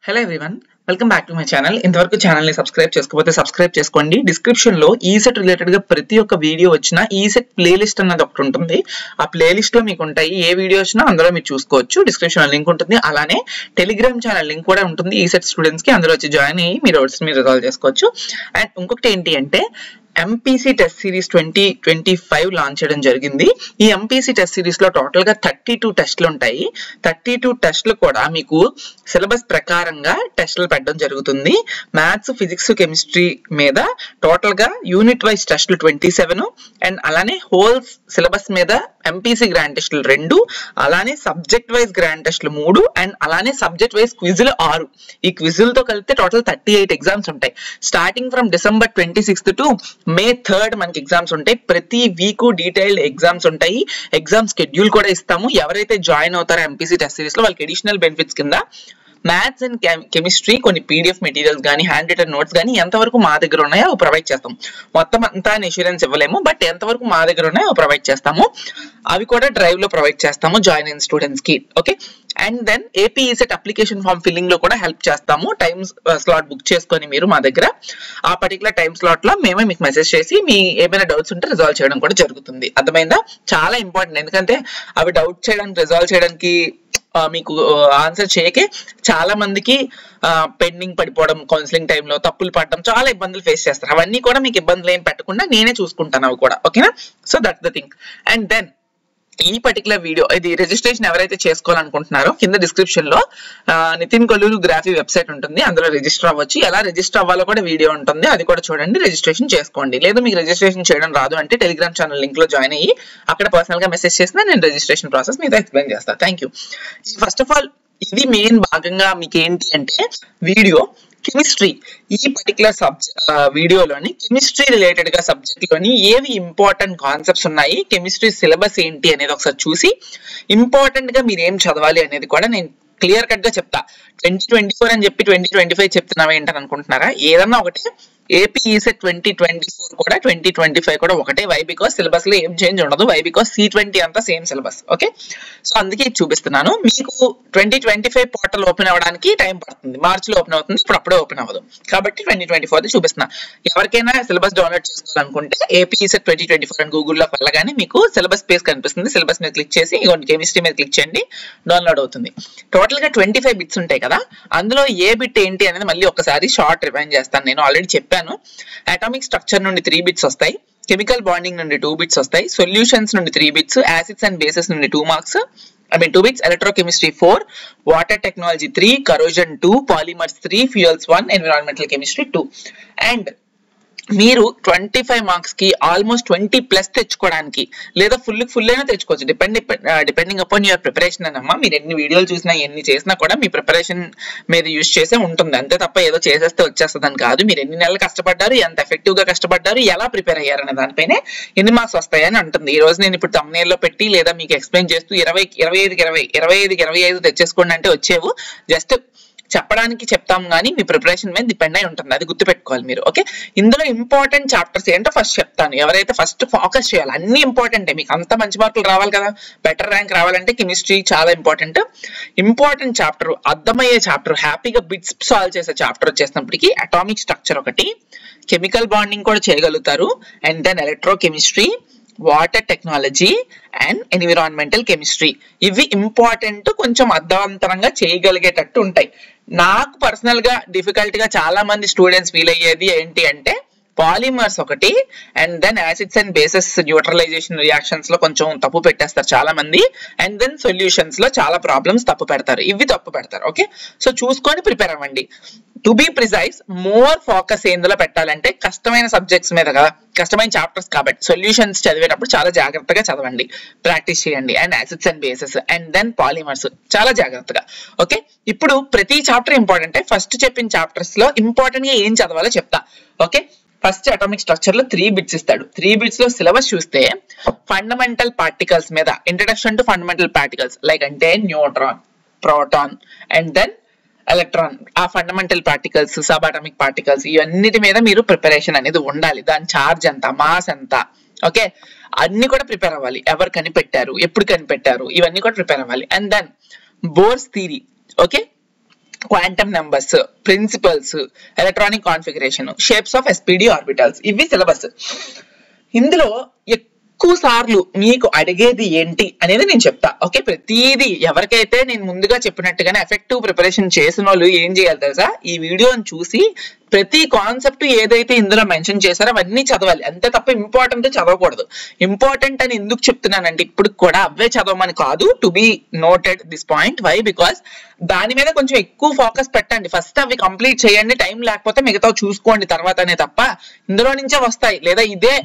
Hello everyone, welcome back to my channel. ఇంతవరకు channel ని subscribe చేసుకోకపోతే సబ్స్క్రైబ్ చేసుకోండి. డిస్క్రిప్షన్ లో ఈసెట్ రిలేటెడ్ గా ప్రతి ఒక్క వీడియో వచ్చినా ఈసెట్ ప్లేలిస్ట్ అన్నది ఒకటి ఉంటుంది. ఆ ప్లేలిస్ట్ లో మీకు ఉంటాయి. ఏ వీడియో వచ్చినా అందులో మీరు చూసుకోవచ్చు. డిస్క్రిప్షన్ లో లింక్ ఉంటుంది. అలానే టెలిగ్రామ్ ఛానల్ లింక్ కూడా ఉంటుంది ఈసెట్ స్టూడెంట్స్ కి. అందులో వచ్చి జాయిన్ అయ్యి మీ డౌట్స్ మీరు రిజాల్వ్ చేసుకోవచ్చు. అండ్ ఇంకొకటి ఏంటి అంటే ఎంపీసీ టెస్ట్ సిరీస్ 2025 లాంచ్ చేయడం జరిగింది. ఈ ఎంపీసీ టెస్ట్ సిరీస్ లో టోటల్ గా 32 టెస్ట్లు ఉంటాయి. 32 టెస్ట్లు కూడా మీకు సిలబస్ ప్రకారంగా టెస్ట్లు పెట్టడం జరుగుతుంది. మ్యాథ్స్, ఫిజిక్స్, కెమిస్ట్రీ మీద టోటల్ గా యూనిట్ వైజ్ టెస్ట్లు 27 అండ్ అలానే హోల్ సిలబస్ మీద ఎంపీసీ గ్రాండ్ టెస్ట్లు 2, అలానే సబ్జెక్ట్ వైజ్ గ్రాండ్ టెస్ట్లు 3 అండ్ అలానే సబ్జెక్ట్ వైజ్ క్విజ్లు 6. ఈ క్విజ్లతో కలిపితే టోటల్ 38 ఎగ్జామ్స్ ఉంటాయి. Starting from December 26th to May 3rd మనకి ఎగ్జామ్స్ ఉంటాయి. ప్రతి వీక్ డీటెయిల్డ్ ఎగ్జామ్స్ ఉంటాయి. ఎగ్జామ్ షెడ్యూల్ కూడా ఇస్తాము. ఎవరైతే జాయిన్ అవుతారో ఎంపీసీ టెస్ట్ సిరీస్ లో వాళ్ళకి అడిషనల్ బెనిఫిట్స్ కింద మ్యాథ్స్ అండ్ కెమిస్ట్రీ కొన్ని పీడిఎఫ్ మెటీరియల్స్ కానీ హ్యాండ్ రిటన్ నోట్స్ కానీ ఎంతవరకు మా దగ్గర ఉన్నాయో ప్రొవైడ్ చేస్తాం. మొత్తం అంతా ఇన్సూరెన్స్ ఇవ్వలేము, బట్ ఎంతవరకు మా దగ్గర ఉన్నాయో ప్రొవైడ్ చేస్తాము. అవి కూడా డ్రైవ్ లో ప్రొవైడ్ చేస్తాము జాయిన్ అయిన స్టూడెంట్స్ కి. Okay, and then AP ECET application form filling లో కూడా హెల్ప్ చేస్తాము. టైమ్ స్లాట్ బుక్ చేసుకొని మీరు మా దగ్గర ఆ పర్టికులర్ టైం స్లాట్ లో మేమే మీకు మెసేజ్ చేసి మీ ఏమైనా డౌట్స్ ఉంటే రిజాల్వ్ చేయడం కూడా జరుగుతుంది. అర్థమైందా? చాలా ఇంపార్టెంట్, ఎందుకంటే అవి డౌట్ చేయడానికి రిజాల్వ్ చేయడానికి మీకు ఆన్సర్ చేయకే చాలా మందికి పెండింగ్ పడిపోవడం, కౌన్సిలింగ్ టైంలో తప్పులు పడడం, చాలా ఇబ్బందులు ఫేస్ చేస్తారు. అవన్నీ కూడా మీకు ఇబ్బందులు ఏం పెట్టకుండా నేనే చూసుకుంటాను అవి కూడా. ఓకేనా? So that's the thing. And then ఈ పర్టికులర్ వీడియో ఇది రిజిస్ట్రేషన్ ఎవరైతే చేసుకోవాలనుకుంటున్నారో కింద డిస్క్రిప్షన్ లో నితిన్ కొల్లూరు గ్రాఫీ వెబ్సైట్ ఉంటుంది. అందులో రిజిస్టర్ అవ్వచ్చు. ఎలా రిజిస్టర్ అవ్వాలో కూడా వీడియో ఉంటుంది, అది కూడా చూడండి. రిజిస్ట్రేషన్ చేసుకోండి. లేదు మీకు రిజిస్ట్రేషన్ చేయడం రాదు అంటే టెలిగ్రామ్ ఛానల్ లింక్ లో జాయిన్ అయ్యి అక్కడ పర్సనల్ గా మెసేజ్ చేసినా నేను రిజిస్ట్రేషన్ ప్రాసెస్ మీతో ఎక్స్ప్లెయిన్ చేస్తాను. Thank you. First of all ఇది మెయిన్ భాగంగా మీకు ఏంటి అంటే వీడియో కెమిస్ట్రీ, ఈ పర్టికులర్ వీడియోలోని కెమిస్ట్రీ రిలేటెడ్ గా సబ్జెక్ట్ లోని ఏవి ఇంపార్టెంట్ కాన్సెప్ట్స్ ఉన్నాయి, కెమిస్ట్రీ సిలబస్ ఏంటి అనేది ఒకసారి చూసి ఇంపార్టెంట్ గా మీరు ఏం చదవాలి అనేది కూడా నేను క్లియర్ కట్ గా చెప్తా. 2024 అని చెప్పి 2025 చెప్తున్నావు ఏంటని అనుకుంటున్నారా? ఏదన్నా ఒకటే. ఏపీ ఈసెట్ 2024 కూడా 2025 కూడా ఒకటే. వై బికాస్ సిలబస్ లో ఏం చేంజ్ ఉండదు. వై బికాస్ C20 అంతా సేమ్ సిలబస్. ఓకే, సో అందుకే చూపిస్తున్నాను. మీకు 2025 పోర్టల్ ఓపెన్ అవ్వడానికి టైం పడుతుంది. మార్చ్ లో ఓపెన్ అవుతుంది, ఇప్పుడు అప్పుడే ఓపెన్ అవ్వదు. కాబట్టి 2024 చూపిస్తున్నా. ఎవరికైనా సిలబస్ డౌన్లోడ్ చేసుకోవాలనుకుంటే ఏపీ ఈసెట్ 2024 అని గూగుల్లో వెళ్ళగానే మీకు సిలబస్ పేజ్ కనిపిస్తుంది. సిలబస్ మీద క్లిక్ చేసి కెమిస్ట్రీ మీద క్లిక్ చేయండి, డౌన్లోడ్ అవుతుంది. టోటల్ గా 25 బిట్స్ ఉంటాయి కదా, అందులో ఏ బిట్ ఏంటి అనేది మళ్ళీ ఒకసారి షార్ట్ రివైండ్ చేస్తాను. నేను ఆల్రెడీ చెప్పాను. అటామిక్ స్ట్రక్చర్ నుండి 3 బిట్స్ వస్తాయి, కెమికల్ బాండింగ్ నుండి 2 బిట్స్ వస్తాయి, సొల్యూషన్స్ నుండి 3 బిట్స్, యాసిడ్స్ అండ్ బేసెస్ నుండి 2 marks, 2 bits, electrochemistry 4, water technology 3, corrosion 2, polymers 3, fuels 1, environmental chemistry 2. And మీరు 25 మార్క్స్ కి ఆల్మోస్ట్ 20+ తెచ్చుకోవడానికి, లేదా ఫుల్ అయినా తెచ్చుకోవచ్చు, డిపెండింగ్ అపాన్ యువర్ ప్రిపరేషన్ అనమ్మా. మీరు ఎన్ని వీడియోలు చూసినా ఎన్ని చేసినా కూడా మీ ప్రిపరేషన్ మీద యూజ్ చేసే ఉంటుంది. అంతే తప్ప ఏదో చేసేస్తే వచ్చేస్తుందని కాదు. మీరు ఎన్ని నెలలు కష్టపడ్డారు, ఎంత ఎఫెక్టివ్ గా కష్టపడ్డారు, ఎలా ప్రిపేర్ అయ్యారు అనే దానిపైనే ఎన్ని మార్క్స్ వస్తాయని ఉంటుంది. ఈ రోజు నేను ఇప్పుడు thumbnail లో పెట్టి లేదా మీకు ఎక్స్ప్లెయిన్ చేస్తూ 25 తెచ్చేసుకోండి అంటే వచ్చేవు. జస్ట్ చెప్పడానికి చెప్తాం కానీ మీ ప్రిపరేషన్ మీద డిపెండ్ అయి ఉంటుంది. అది గుర్తుపెట్టుకోవాలి మీరు. ఓకే, ఇందులో ఇంపార్టెంట్ చాప్టర్స్ ఏంటో ఫస్ట్ చెప్తాను. ఎవరైతే ఫస్ట్ ఫోకస్ చేయాలి, అన్ని ఇంపార్టెంటే. మీకు అంత మంచి మార్కులు రావాలి కదా, బెటర్ ర్యాంక్ రావాలంటే కెమిస్ట్రీ చాలా ఇంపార్టెంట్ చాప్టర్, అర్థమయ్యే చాప్టర్, హ్యాపీగా బిట్స్ సాల్వ్ చేసే చాప్టర్ వచ్చేసినప్పటికీ అటామిక్ స్ట్రక్చర్ ఒకటి, కెమికల్ బాండింగ్ కూడా చేయగలుగుతారు, and then electrochemistry, water technology and environmental chemistry. ఇవి ఇంపార్టెంట్, కొంచెం అర్థవంతరంగా చేయగలిగేటట్టు ఉంటాయి. నాకు పర్సనల్ గా డిఫికల్ట్ గా చాలా మంది స్టూడెంట్స్ ఫీల్ అయ్యేది ఏంటి అంటే పాలిమర్స్ ఒకటి, and then acids and bases neutralisation reactions లో కొంచెం తప్పు పెట్టేస్తారు చాలా మంది, అండ్ దెన్ సొల్యూషన్స్ లో చాలా ప్రాబ్లమ్స్ తప్పు పెడతారు. ఇవి తప్పు పెడతారు. ఓకే, సో చూసుకొని ప్రిపేర్ అవ్వండి. To be precise, more focus ఎందులో పెట్టాలంటే కష్టమైన సబ్జెక్ట్స్ మీద కదా, కష్టమైన చాప్టర్స్ కాబట్టి సొల్యూషన్స్ చదివేటప్పుడు చాలా జాగ్రత్తగా చదవండి, ప్రాక్టీస్ చేయండి. And acids and bases and then polymers చాలా జాగ్రత్తగా. ఓకే, ఇప్పుడు ప్రతి చాప్టర్ ఇంపార్టెంట్. ఫస్ట్ చెప్పిన చాప్టర్స్ లో ఇంపార్టెంట్ గా ఏం చదవాలో చెప్తా. ఓకే, ఫస్ట్ అటామిక్ స్ట్రక్చర్ లో 3 బిట్స్ ఇస్తాడు. 3 బిట్స్ లో సిలబస్ చూస్తే ఫండమెంటల్ పార్టికల్స్ మీద, introduction to fundamental particles like అంటే neutron, proton and then electron, ఆ fundamental particles, sub atomic particles, ఇవన్నిటి మీద మీరు ప్రిపరేషన్ అనేది ఉండాలి. దాని ఛార్జ్ ఎంత, మాస్ ఎంత, ఓకే, అన్ని కూడా ప్రిపేర్ అవ్వాలి. ఎవరు కనిపెట్టారు, ఎప్పుడు కనిపెట్టారు, ఇవన్నీ కూడా ప్రిపేర్ అవ్వాలి. And then Bohr's theory. Okay, quantum numbers, principles, electronic configuration, shapes of SPD orbitals, ఇవి సిలబస్. ఇందులో ఎక్కువ సార్లు మీకు అడిగేది ఏంటి అనేది నేను చెప్తా. ఓకే, ప్రతిదీ ఎవరికైతే నేను ముందుగా చెప్పినట్టుగానే ఎఫెక్టివ్ ప్రిపరేషన్ చేసిన వాళ్ళు ఏం చేయాలి తెలుసా, ఈ వీడియోని చూసి ప్రతి కాన్సెప్ట్ ఏదైతే ఇందులో మెన్షన్ చేశారో అవన్నీ చదవాలి. అంతే తప్ప ఇంపార్టెంట్ చదవకూడదు. ఇంపార్టెంట్ అని ఎందుకు చెప్తున్నానంటే ఇప్పుడు కూడా అవే చదవమని కాదు, to be noted this point. Why? Because దాని మీద కొంచెం ఎక్కువ ఫోకస్ పెట్టండి. ఫస్ట్ అవి కంప్లీట్ చేయండి, టైం లేకపోతే మిగతా చూసుకోండి తర్వాతనే తప్ప ఇందులో నుంచే వస్తాయి లేదా ఇదే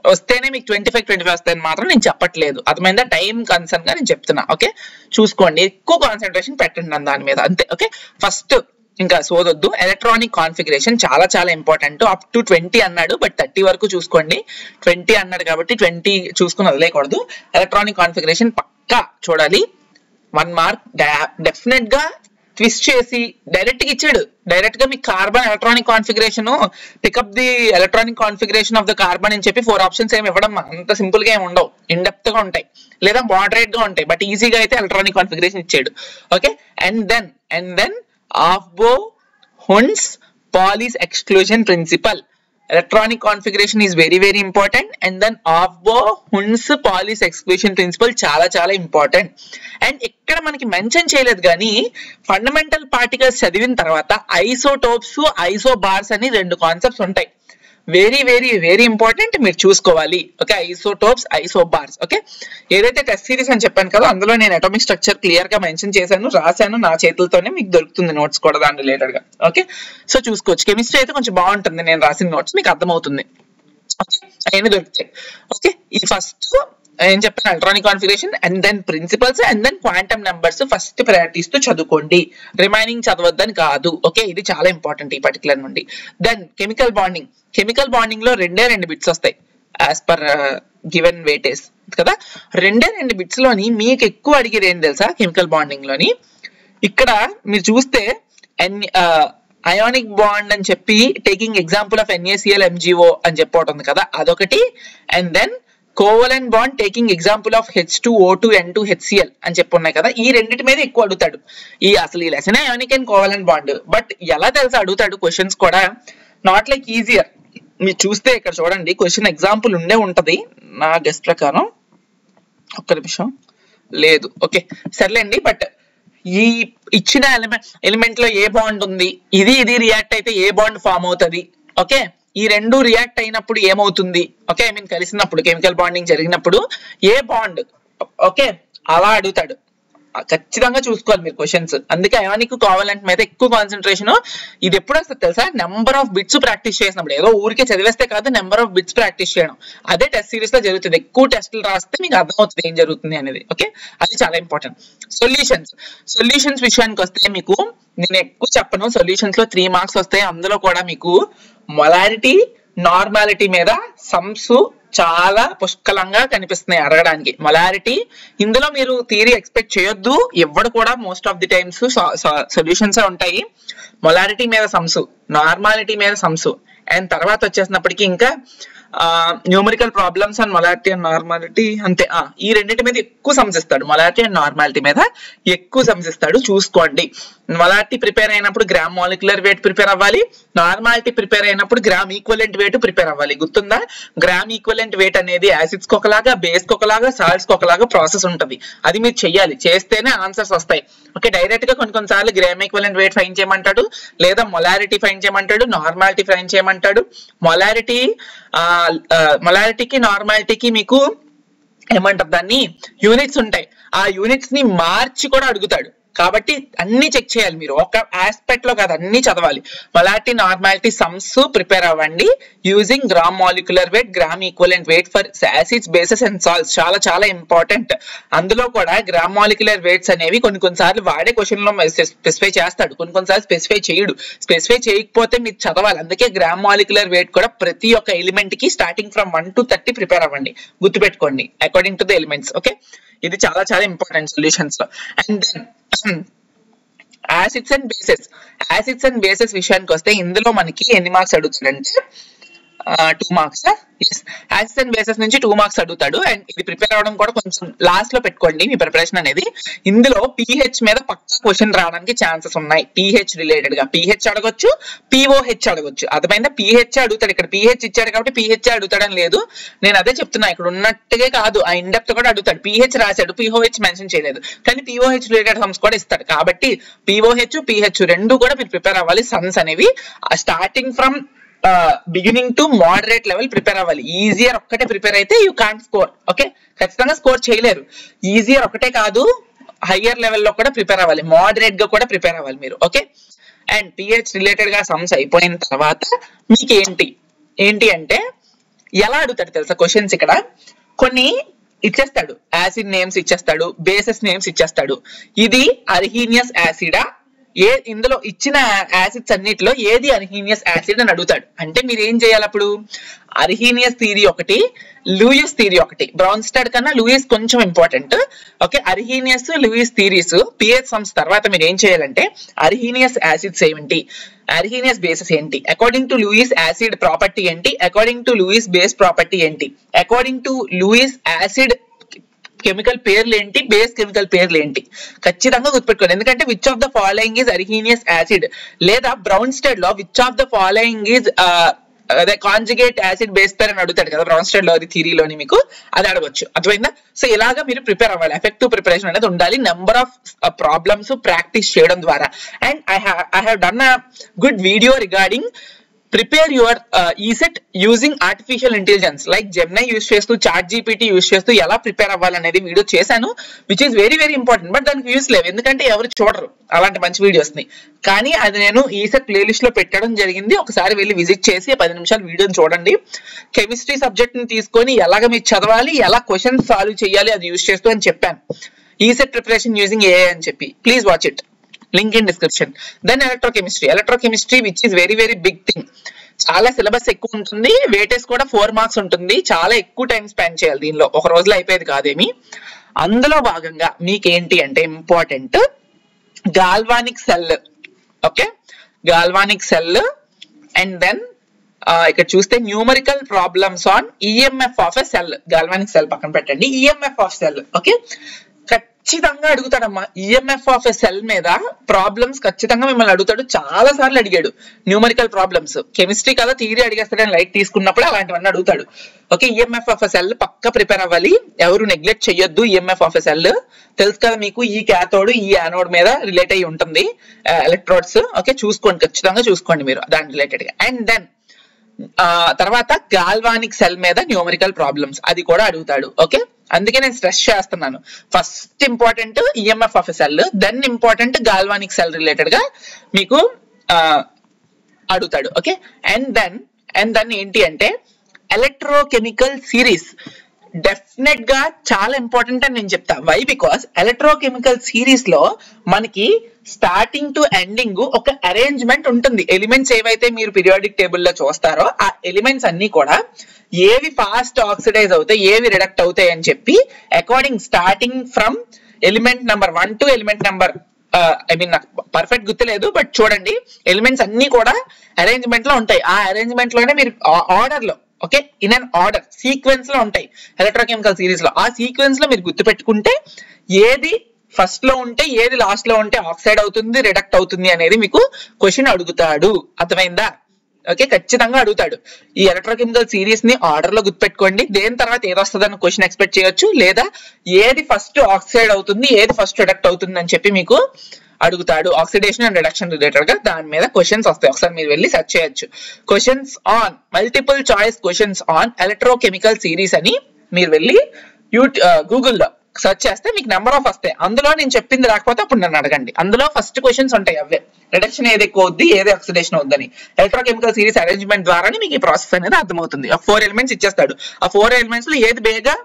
వస్తేనే మీకు 25 వస్తాయని మాత్రం నేను చెప్పట్లేదు. అర్థమైందా? టైం కన్సర్న్ గా నేను చెప్తున్నా. ఓకే, చూసుకోండి, ఎక్కువ కాన్సన్ట్రేషన్ పెట్టండి దాని మీద, అంతే. ఓకే, ఫస్ట్ ఇంకా సోదొద్దు, ఎలక్ట్రానిక్ కాన్ఫిగరేషన్ చాలా చాలా ఇంపార్టెంట్. అప్ టు 20 అన్నాడు, బట్ 30 వరకు చూసుకోండి. 20 అన్నాడు కాబట్టి 20 చూసుకుని వదిలేయకూడదు. ఎలక్ట్రానిక్ కాన్ఫిగరేషన్ పక్కా చూడాలి. 1 మార్క్ డెఫినెట్ గా ట్విస్ట్ చేసి డైరెక్ట్ గా ఇచ్చాడు. డైరెక్ట్ గా మీకు carbon electronic configuration, pickup the electronic configuration of the carbon అని చెప్పి 4 ఆప్షన్స్ ఏమి ఇవ్వడం అంత సింపుల్ గా ఏమి ఉండవు, ఇన్ డెప్త్ గా ఉంటాయి లేదా మోడరేట్ గా ఉంటాయి. బట్ ఈజీగా అయితే ఎలక్ట్రానిక్ కాన్ఫిగరేషన్ ఇచ్చాడు. Okay, and then Aufbau Hund's Pauli's exclusion principle. Electronic configuration is very very important, and then Aufbau-Hun's Pauli's exclusion principle చాలా చాలా ఇంపార్టెంట్. అండ్ ఇక్కడ మనకి మెన్షన్ చేయలేదు కానీ ఫండమెంటల్ పార్టికల్స్ చదివిన తర్వాత ఐసోటోప్స్, ఐసోబార్స్ అని 2 కాన్సెప్ట్స్ ఉంటాయి. వెరీ వెరీ వెరీ ఇంపార్టెంట్, మీరు చూసుకోవాలి. Okay, isotopes, isobars. ఓకే, ఏదైతే టెస్ట్ సిరీస్ అని చెప్పాను కదా అందులో నేను అటామిక్ స్ట్రక్చర్ క్లియర్ గా మెన్షన్ చేశాను, రాశాను నా చేతులతోనే, మీకు దొరుకుతుంది నోట్స్ కూడా దాని రిలేటెడ్ గా. ఓకే, సో చూసుకోవచ్చు. కెమిస్ట్రీ అయితే కొంచెం బాగుంటుంది, నేను రాసిన నోట్స్ మీకు అర్థమవుతుంది. ఓకే, అవన్నీ దొరుకుతాయి. ఓకే, ఇది ఫస్ట్ ఏం చెప్పాను, electronic configuration, and then principles, and then quantum numbers first priorities తో చదువుకోండి, రిమైనింగ్ చదవద్దని కాదు. ఓకే, ఇది చాలా ఇంపార్టెంట్ ఈ పర్టికులర్ నుండి. Then chemical bonding. Chemical bonding లో 2 బిట్స్ వస్తాయి యాజ్ పర్ గివెన్ వెయిటేజ్ కదా. 2 బిట్స్ లోని మీకు ఎక్కువ అడిగేది ఏం తెలుసా, కెమికల్ బాండింగ్ లోని ఇక్కడ మీరు చూస్తే అయానిక్ బాండ్ అని చెప్పి taking example of NaCl MgO అని చెప్పి కదా, అదొకటి. And then covalent bond taking example of H2O2 N2 HCl అని చెప్పి ఉన్నాయి కదా. ఈ రెండింటి మీద ఎక్కువ అడుగుతాడు. అసలు ఈ lesson ionic and covalent bond, but ఎలా తెలుసా అడుగుతాడు క్వశ్చన్స్ కూడా, నాట్ లైక్ ఈజియర్. మీరు చూస్తే ఇక్కడ చూడండి క్వశ్చన్ ఎగ్జాంపుల్ ఉంటది నా గెస్ ప్రకారం, ఒక్క నిమిషం లేదు. ఓకే, సర్లేండి. బట్ ఈ ఇచ్చిన ఎలిమెంట్ లో ఏ బాండ్ ఉంది, ఇది రియాక్ట్ అయితే ఏ బాండ్ ఫామ్ అవుతుంది. ఓకే, ఈ 2 రియాక్ట్ అయినప్పుడు ఏమవుతుంది, ఓకే, ఐ మీన్ కలిసినప్పుడు కెమికల్ బాండింగ్ జరిగినప్పుడు ఏ బాండ్, ఓకే, అలా అడుగుతాడు. ఖచ్చితంగా చూసుకోవాలి మీరు క్వశ్చన్స్. అందుకే అయానిక్ కోవలెంట్ మీద ఎక్కువ కాన్సన్ట్రేషన్. ఇది ఎప్పుడు వస్తుంది తెలుసా, నెంబర్ ఆఫ్ బిట్స్ ప్రాక్టీస్ చేసినప్పుడు. ఏదో ఊరికే చదివేస్తే కాదు, నెంబర్ ఆఫ్ బిట్స్ ప్రాక్టీస్ చేయడం, అదే టెస్ట్ సిరీస్ లో జరుగుతుంది. ఎక్కువ టెస్టులు రాస్తే మీకు అర్థమవుతుంది ఏం జరుగుతుంది అనేది. ఓకే, అది చాలా ఇంపార్టెంట్. సొల్యూషన్స్ విషయానికి వస్తే మీకు నేను ఎక్కువ చెప్పను. సొల్యూషన్స్ లో 3 మార్క్స్ వస్తాయి. అందులో కూడా మీకు మొలారిటీ, నార్మాలిటీ మీద సమ్స్ చాలా పుష్కలంగా కనిపిస్తున్నాయి అడగడానికి. మొలారిటీ ఇందులో మీరు థియరీ ఎక్స్పెక్ట్ చేయొద్దు, ఎవడు కూడా most of the times solutions ఉంటాయి. మొలారిటీ మీద సమ్స్, నార్మాలిటీ మీద సమ్స్, అండ్ తర్వాత వచ్చేసినప్పటికీ ఇంకా numerical problems and molarity and normality, అంతే. ఈ రెండింటి మీద ఎక్కువ సమ్స్ ఇస్తాడు. మొలారిటీ అండ్ నార్మాలిటీ మీద ఎక్కువ సమ్స్ ఇస్తాడు, చూసుకోండి. మొలారిటీ ప్రిపేర్ అయినప్పుడు గ్రామ్ మాలిక్యులర్ వెయిట్ ప్రిపేర్ అవ్వాలి, నార్మాలిటీ ప్రిపేర్ అయినప్పుడు గ్రామ్ ఈక్వలెంట్ వెయిట్ ప్రిపేర్ అవ్వాలి. గుర్తుందా? గ్రామ్ ఈక్వలెంట్ వెయిట్ అనేది యాసిడ్స్ కి ఒకలాగా, బేస్ కి ఒకలాగా, సాల్ట్స్ కి ఒకలాగా ప్రాసెస్ ఉంటుంది. అది మీరు చెయ్యాలి, చేస్తేనే ఆన్సర్స్ వస్తాయి. ఓకే, డైరెక్ట్ గా కొన్నిసార్లు గ్రామ్ ఈక్వలెంట్ వెయిట్ ఫైండ్ చేయమంటాడు, లేదా మొలారిటీ ఫైండ్ చేయమంటాడు, నార్మాలిటీ ఫైండ్ చేయమంటాడు. మొలారిటీకి నార్మాలిటీకి మీకు ఏమంటారు దాన్ని, యూనిట్స్ ఉంటాయి. ఆ యూనిట్స్ ని మార్చి కూడా అడుగుతాడు. కాబట్టి అన్ని చెక్ చేయాలి మీరు, ఒక ఆస్పెక్ట్ లో కాదు, అన్ని చదవాలి. మొలారిటీ, నార్మాలిటీ సమ్స్ ప్రిపేర్ అవ్వండి using gram molecular weight, gram equivalent wait for acids, bases and salts. చాలా చాలా ఇంపార్టెంట్. అందులో కూడా గ్రామ్ మాలిక్యులర్ వెయిట్స్ అనేవి కొన్నిసార్లు వాడే క్వశ్చన్ లో స్పెసిఫై చేస్తాడు, కొన్నిసార్లు స్పెసిఫై చేయడు. స్పెసిఫై చేయకపోతే మీరు చదవాలి. అందుకే గ్రామ్ మాలిక్యులర్ వెయిట్ కూడా ప్రతి ఒక్క ఎలిమెంట్ కి స్టార్టింగ్ ఫ్రమ్ 1 to 30 ప్రిపేర్ అవ్వండి, గుర్తుపెట్టుకోండి, according to the elements. Okay, ఇది చాలా చాలా ఇంపార్టెంట్ సొల్యూషన్స్ లో. And then acids and bases విషయానికి వస్తే ఇందులో మనకి ఎన్ని మార్క్స్ అడుగుతాడంటే 2 మార్క్స్. యాసిడ్స్ అండ్ బేసెస్ నుంచి 2 మార్క్స్ అడుగుతాడు. అండ్ ఇది ప్రిపేర్ అవ్వడం కూడా కొంచెం లాస్ట్ లో పెట్టుకోండి మీ ప్రిపరేషన్ అనేది. ఇందులో pH మీద పక్కా క్వశ్చన్ రావడానికి ఛాన్సెస్ ఉన్నాయి. pH రిలేటెడ్ గా pH అడగొచ్చు, POH అడగొచ్చు. అర్థమైందా? pH అడుగుతాడు. ఇక్కడ pH ఇచ్చాడు కాబట్టి pH అడుగుతాడని లేదు. నేను అదే చెప్తున్నా, ఇక్కడ ఉన్నట్టుగా కాదు, ఆ ఇండెప్త్ కూడా అడుగుతాడు. pH రాశాడు, POH మెన్షన్ చేయలేదు, కానీ POH రిలేటెడ్ సమ్స్ కూడా ఇస్తాడు. కాబట్టి POH PH రెండు కూడా మీరు ప్రిపేర్ అవ్వాలి. సమ్స్ అనేవి starting from beginning to moderate level prepare అవ్వాలి. ఈజియర్ ఒక్కటే ప్రిపేర్ అయితే యూ కాంట్ స్కోర్. ఓకే, ఖచ్చితంగా స్కోర్ చేయలేరు. ఈజియర్ ఒకటే కాదు, హయ్యర్ లెవెల్లో కూడా ప్రిపేర్ అవ్వాలి, మోడరేట్ గా కూడా ప్రిపేర్ అవ్వాలి మీరు. ఓకే, అండ్ pH రిలేటెడ్ గా సమ్స్ అయిపోయిన తర్వాత మీకు ఏంటి అంటే ఎలా అడుగుతాడు తెలుసా క్వశ్చన్స్? ఇక్కడ కొన్ని ఇచ్చేస్తాడు, యాసిడ్ నేమ్స్ ఇచ్చేస్తాడు, బేసెస్ నేమ్స్ ఇచ్చేస్తాడు. ఇది అర్హీనియస్ యాసిడా, ఇందులో ఇచ్చిన యాసిడ్స్ అన్నిటిలో ఏది అర్హీనియస్ యాసిడ్ అని అడుగుతాడు. అంటే మీరు ఏం చేయాలి అప్పుడు? అర్హీనియస్ థియరీ ఒకటి, లూయిస్ థియరీ ఒకటి. బ్రౌన్స్టాడ్ కన్నా లూయిస్ కొంచెం important. Okay, Arrhenius Lewis theories pH sums తర్వాత మీరు ఏం చేయాలంటే అర్హీనియస్ యాసిడ్స్ ఏంటి, అర్హీనియస్ బేసెస్ ఏంటి, according to Lewis acid property ఏంటి, according to Lewis base property ఏంటి, according to Lewis acid chemical పేర్లు ఏంటి, బేస్ కెమికల్ పేర్లు ఏంటి, ఖచ్చితంగా గుర్తుపెట్టుకోండి. ఎందుకంటే which of the following is Arrhenius acid, లేదా బ్రౌన్స్టాడ్ లో which of the following is అదే కాంజుగేట్ యాసిడ్ బేస్ పేర్ అని అడుగుతాడు కదా బ్రౌన్స్టాడ్ లో, అది థియరీలోని మీకు అది అడగొచ్చు. అర్థమైందా? సో ఇలాగా మీరు ప్రిపేర్ అవ్వాలి. ఎఫెక్టివ్ ప్రిపరేషన్ అనేది ఉండాలి, నెంబర్ ఆఫ్ ప్రాబ్లమ్స్ ప్రాక్టీస్ చేయడం ద్వారా. And I have done a good video regarding prepare your ECET using artificial intelligence like Gemini use చేస్తూ, చాట్ జీపీటీ యూజ్ చేస్తూ ఎలా ప్రిపేర్ అవ్వాలనేది వీడియో చేశాను, which is very very important. But దానికి views లేవు, ఎందుకంటే ఎవరు చూడరు అలాంటి మంచి వీడియోస్ ని. కానీ అది నేను ఈసెట్ ప్లేలిస్ట్ లో పెట్టడం జరిగింది. ఒకసారి వెళ్ళి విజిట్ చేసి 10 నిమిషాలు వీడియోని చూడండి. కెమిస్ట్రీ సబ్జెక్ట్ ని తీసుకొని ఎలాగ మీరు చదవాలి, ఎలా క్వశ్చన్స్ సాల్వ్ చేయాలి అది యూజ్ చేస్తూ అని చెప్పాను. ఈసెట్ ప్రిపరేషన్ యూజింగ్ ఏఐ అని చెప్పి, please watch it, link in description. Then electrochemistry which is very very big thing. చాలా సిలబస్ ఎక్కువ ఉంటుంది, వెయిటేజ్ కూడా 4 మార్క్స్ ఉంటుంది, చాలా ఎక్కువ టైం స్పెండ్ చేయాలి దీనిలో, ఒక రోజులో అయిపోయేది కాదేమి. అందులో భాగంగా మీకు ఏంటి అంటే important galvanic cell. Okay, galvanic cell. And then ఇక్కడ చూస్తే numerical problems on EMF of a cell. Galvanic cell పక్కన పెట్టండి, ఈఎంఎఫ్ ఆఫ్ సెల్. ఓకే, ఖచ్చితంగా అడుగుతాడమ్మా ఈఎంఎఫ్ ఆఫ్ ఎ సెల్ మీద ప్రాబ్లమ్స్ ఖచ్చితంగా మిమ్మల్ని అడుగుతాడు. చాలా సార్లు అడిగాడు న్యూమరికల్ ప్రాబ్లమ్స్. కెమిస్ట్రీ కదా థియరీ అడిగేస్తాడని లైట్ తీసుకున్నప్పుడు అలాంటివన్నీ అడుగుతాడు. Okay, EMF of a cell పక్క ప్రిపేర్ అవ్వాలి, ఎవరు నెగ్లెక్ట్ చెయ్యొద్దు. ఈఎంఎఫ్ ఆఫ్ ఎ సెల్ తెలుసు కదా మీకు, ఈ క్యాథోడ్ ఈ యానోడ్ మీద రిలేట్ అయ్యి ఉంటుంది ఎలక్ట్రోడ్స్. ఓకే, చూసుకోండి, ఖచ్చితంగా చూసుకోండి మీరు దాని రిలేటెడ్ గా. అండ్ దెన్ తర్వాత గాల్వానిక్ సెల్ మీద న్యూమరికల్ ప్రాబ్లమ్స్ అది కూడా అడుగుతాడు. ఓకే, అందుకే నేను స్ట్రెస్ చేస్తున్నాను, first important EMF of a cell, then important galvanic cell related గా మీకు అడుగుతాడు. ఓకే, అండ్ దెన్ ఏంటి అంటే ఎలక్ట్రోకెమికల్ సిరీస్ డెఫినెట్ గా చాలా ఇంపార్టెంట్ అని నేను చెప్తా. వై? బికాస్ ఎలక్ట్రోకెమికల్ సిరీస్ లో మనకి స్టార్టింగ్ టు ఎండింగ్ ఒక అరేంజ్మెంట్ ఉంటుంది. ఎలిమెంట్స్ ఏవైతే మీరు పీరియాడిక్ టేబుల్ లో చూస్తారో ఆ ఎలిమెంట్స్ అన్ని కూడా ఏవి ఫాస్ట్ ఆక్సిడైజ్ అవుతాయి, ఏవి రిడక్ట్ అవుతాయి అని చెప్పి according starting from element number 1 to element number నాకు పర్ఫెక్ట్ గుర్తులేదు, బట్ చూడండి ఎలిమెంట్స్ అన్ని కూడా అరేంజ్మెంట్ లో ఉంటాయి. ఆ అరేంజ్మెంట్ లోనే మీరు ఆర్డర్ లో, okay, in an order sequence లో ఉంటాయి ఎలక్ట్రోకెమికల్ సిరీస్ లో. ఆ సీక్వెన్స్ లో మీరు గుర్తుపెట్టుకుంటే ఏది ఫస్ట్ లో ఉంటే ఏది లాస్ట్ లో ఉంటే ఆక్సైడ్ అవుతుంది, రిడక్ట్ అవుతుంది అనేది మీకు క్వశ్చన్ అడుగుతాడు. అర్థమైందా? ఓకే, ఖచ్చితంగా అడుగుతాడు. ఈ ఎలక్ట్రోకెమికల్ సిరీస్ ని ఆర్డర్ లో గుర్తుపెట్టుకోండి. దేని తర్వాత ఏది వస్తుందని క్వశ్చన్ ఎక్స్పెక్ట్ చేయొచ్చు, లేదా ఏది ఫస్ట్ ఆక్సైడ్ అవుతుంది, ఏది ఫస్ట్ రిడక్ట్ అవుతుంది అని చెప్పి మీకు అడుగుతాడు. ఆక్సిడేషన్ అండ్ రిడక్షన్ రిలేటెడ్ గా దాని మీద క్వశ్చన్స్ వస్తాయి. ఒకసారి మీరు వెళ్ళి సెర్చ్ చేయొచ్చు. Questions on multiple choice questions on electrochemical series అని మీరు వెళ్ళి గూగుల్లో సెర్చ్ చేస్తే మీకు నెంబర్ ఆఫ్ వస్తాయి. అందులో నేను చెప్పింది రాకపోతే అప్పుడు నన్ను అడగండి. అందులో ఫస్ట్ క్వశ్చన్స్ ఉంటాయి, అవే రిడక్షన్ ఏది ఎక్కువ అవుద్ది, ఏది ఆక్సిడేషన్ అవుద్దని. ఎలక్ట్రోకెమికల్ సిరీస్ అరేంజ్మెంట్ ద్వారానే మీకు ఈ ప్రాసెస్ అనేది అర్థమవుతుంది. ఆ 4 ఎలిమెంట్స్ ఇచ్చేస్తాడు. ఆ 4 ఎలిమెంట్స్ లో ఏది బేగా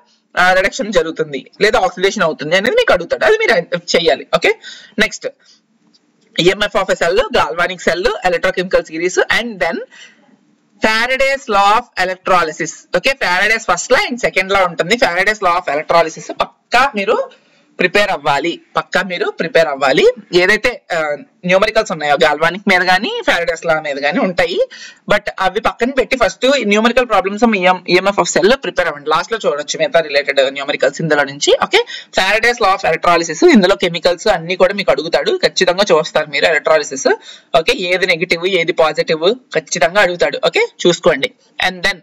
రిడక్షన్ జరుగుతుంది లేదా ఆక్సిడేషన్ అవుతుంది అనేది మీకు అడుగుతాడు, అది మీరు చెయ్యాలి. Okay, next EMF of a cell, galvanic cell, electrochemical series, and then Faraday's law of electrolysis. Okay, Faraday's first law and second law ఉంటుంది. ఫారడేస్ లా ఆఫ్ ఎలక్ట్రాలిసిస్ పక్కా మీరు ప్రిపేర్ అవ్వాలి, పక్కా మీరు ప్రిపేర్ అవ్వాలి. ఏదైతే న్యూమరికల్స్ ఉన్నాయో గాల్వానిక్ మీద కానీ ఫారడేస్ లా మీద కానీ ఉంటాయి, బట్ అవి పక్కన పెట్టి first numerical problems EMF of cell prepare అవ్వండి. లాస్ట్ లో చూడొచ్చు మిగతా రిలేటెడ్ న్యూమరికల్స్ ఇందులో నుంచి. Okay, Faraday's law of electrolysis, ఇందులో కెమికల్స్ అన్ని కూడా మీకు అడుగుతాడు, ఖచ్చితంగా చూస్తారు మీరు ఎలక్ట్రాలిసిస్. ఓకే, ఏది నెగిటివ్ ఏది పాజిటివ్ ఖచ్చితంగా అడుగుతాడు. ఓకే, చూసుకోండి. అండ్ దెన్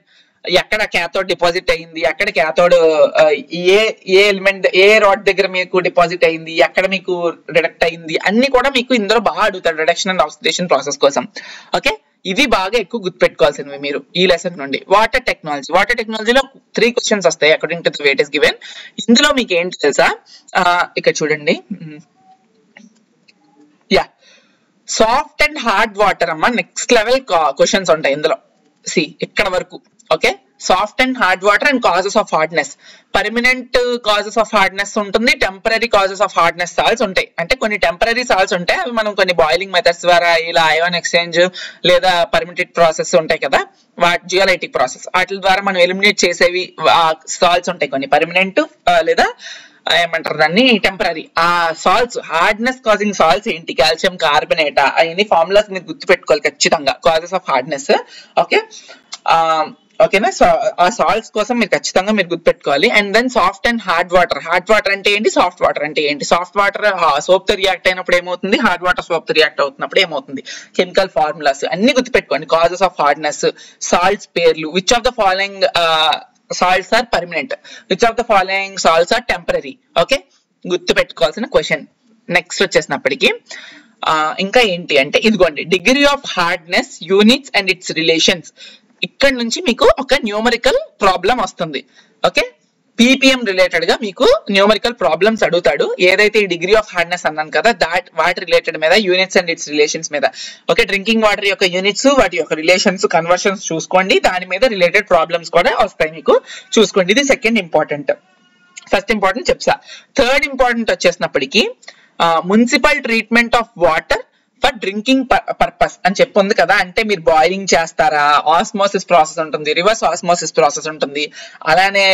ఎక్కడ క్యాథోడ్ డిపాజిట్ అయింది, ఎక్కడ క్యాథోడ్ ఏ ఎలిమెంట్ ఏ రాడ్ దగ్గర మీకు డిపాజిట్ అయింది, ఎక్కడ మీకు రిడక్ట్ అయింది, అన్ని కూడా మీకు ఇందులో బాగా అడుగుతాడు రిడక్షన్ అండ్ ఆక్సిడేషన్ ప్రాసెస్ కోసం. ఓకే, ఇవి బాగా ఎక్కువ గుర్తుపెట్టుకోవాల్సినవి మీరు ఈ లెసన్ నుండి. వాటర్ టెక్నాలజీలో 3 క్వశ్చన్స్ వస్తాయి according to the weight is given. ఇందులో మీకు ఏంటి తెలుసా, ఇక్కడ చూడండి, సాఫ్ట్ అండ్ హార్డ్ వాటర్ అమ్మ నెక్స్ట్ లెవెల్ క్వశ్చన్స్ ఉంటాయి ఇందులో. ఇక్కడ వరకు. Okay, soft and hard water and causes of hardness. Permanent causes of hardness ఉంటుంది, temporary causes of hardness salts ఉంటాయి. అంటే కొన్ని టెంపరీ సాల్ట్స్ ఉంటాయి, అవి మనం కొన్ని బాయిలింగ్ మెథడ్స్ ద్వారా ఇలా అయాన్ ఎక్స్చేంజ్ లేదా పర్మిటెడ్ ప్రాసెస్ ఉంటాయి కదా, జియోలైటిక్ ప్రాసెస్, వాటి ద్వారా మనం ఎలిమినేట్ చేసేవి సాల్ట్స్ ఉంటాయి. కొన్ని పర్మనెంట్ లేదా ఏమంటారు దాన్ని టెంపరీ. ఆ సాల్ట్స్ హార్డ్నెస్ కాజింగ్ సాల్ట్స్ ఏంటి, కాల్షియం కార్బనేటా, అవన్నీ ఫార్ములాస్ మీరు గుర్తుపెట్టుకోవాలి ఖచ్చితంగా, కాజెస్ ఆఫ్ హార్డ్నెస్. ఓకే, ఓకేనా, ఆ సాల్ట్స్ కోసం మీరు ఖచ్చితంగా మీరు గుర్తుపెట్టుకోవాలి. And then soft and hard water అంటే ఏంటి, సాఫ్ట్ వాటర్ అంటే ఏంటి. సాఫ్ట్ వాటర్ సోప్ తో రియాక్ట్ అయినప్పుడు ఏమవుతుంది, హార్డ్ వాటర్ సోప్ తో రియాక్ట్ అవుతున్నప్పుడు ఏమవుతుంది, కెమికల్ ఫార్ములాస్ అన్ని గుర్తుపెట్టుకోండి. కాజెస్ ఆఫ్ హార్డ్నెస్, సాల్ట్స్ పేర్లు, which of the following salts are permanent, which of the following salts are temporary. Okay, గుర్తు పెట్టుకోవాల్సిన క్వశ్చన్. నెక్స్ట్ వచ్చేసినప్పటికీ ఇంకా ఏంటి అంటే ఇదిగోండి, degree of hardness, units and it's relations. ఇక్కడ నుంచి మీకు ఒక న్యూమరికల్ ప్రాబ్లం వస్తుంది. ఓకే, పీపీఎం రిలేటెడ్ గా మీకు న్యూమరికల్ ప్రాబ్లమ్స్ అడుగుతాడు. ఏదైతే ఈ డిగ్రీ ఆఫ్ హార్డ్నెస్ అన్నాను కదా, వాటి రిలేటెడ్ మీద, యూనిట్స్ అండ్ ఇట్స్ రిలేషన్స్ మీద. ఓకే, డ్రింకింగ్ వాటర్ యొక్క యూనిట్స్, వాటి యొక్క రిలేషన్స్, కన్వర్షన్స్ చూసుకోండి, దాని మీద రిలేటెడ్ ప్రాబ్లమ్స్ కూడా వస్తాయి మీకు, చూసుకోండి. ఇది సెకండ్ ఇంపార్టెంట్. ఫస్ట్ ఇంపార్టెంట్ చెప్తా. థర్డ్ ఇంపార్టెంట్ వచ్చేసినప్పటికీ municipal treatment of water for drinking purpose అని చెప్పుంది కదా, అంటే మీరు బాయిలింగ్ చేస్తారా, ఆస్మోసిస్ ప్రాసెస్ ఉంటుంది, రివర్స్ ఆస్మోసిస్ ప్రాసెస్ ఉంటుంది, అలానే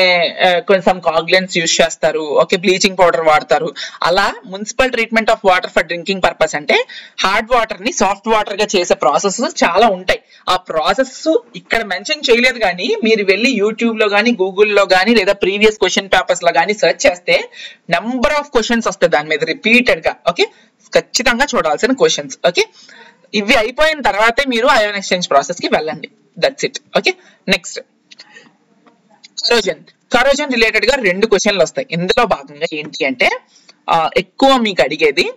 కొంచెం కాగ్లెంట్స్ యూజ్ చేస్తారు. ఓకే, బ్లీచింగ్ పౌడర్ వాడతారు. అలా municipal treatment of water for drinking purpose అంటే హార్డ్ వాటర్ ని సాఫ్ట్ వాటర్ గా చేసే ప్రాసెస్ చాలా ఉంటాయి. ఆ ప్రాసెస్ ఇక్కడ మెన్షన్ చేయలేదు, కానీ మీరు వెళ్ళి యూట్యూబ్ లో కానీ గూగుల్లో కానీ లేదా ప్రీవియస్ క్వశ్చన్ పేపర్స్ లో కానీ సెర్చ్ చేస్తే నెంబర్ ఆఫ్ క్వశ్చన్స్ వస్తాయి దాని మీద రిపీటెడ్ గా. ఓకే, ఖచ్చితంగా చూడాల్సిన క్వశ్చన్స్. ఓకే, ఇవి అయిపోయిన తర్వాతే మీరు అయాన్ ఎక్స్చేంజ్ ప్రాసెస్ కి వెళ్ళండి. That's it. Okay, next corrosion related గా 2 క్వశ్చన్లు వస్తాయి. ఇందులో భాగంగా ఏంటి అంటే ఎక్కువ మీకు అడిగేది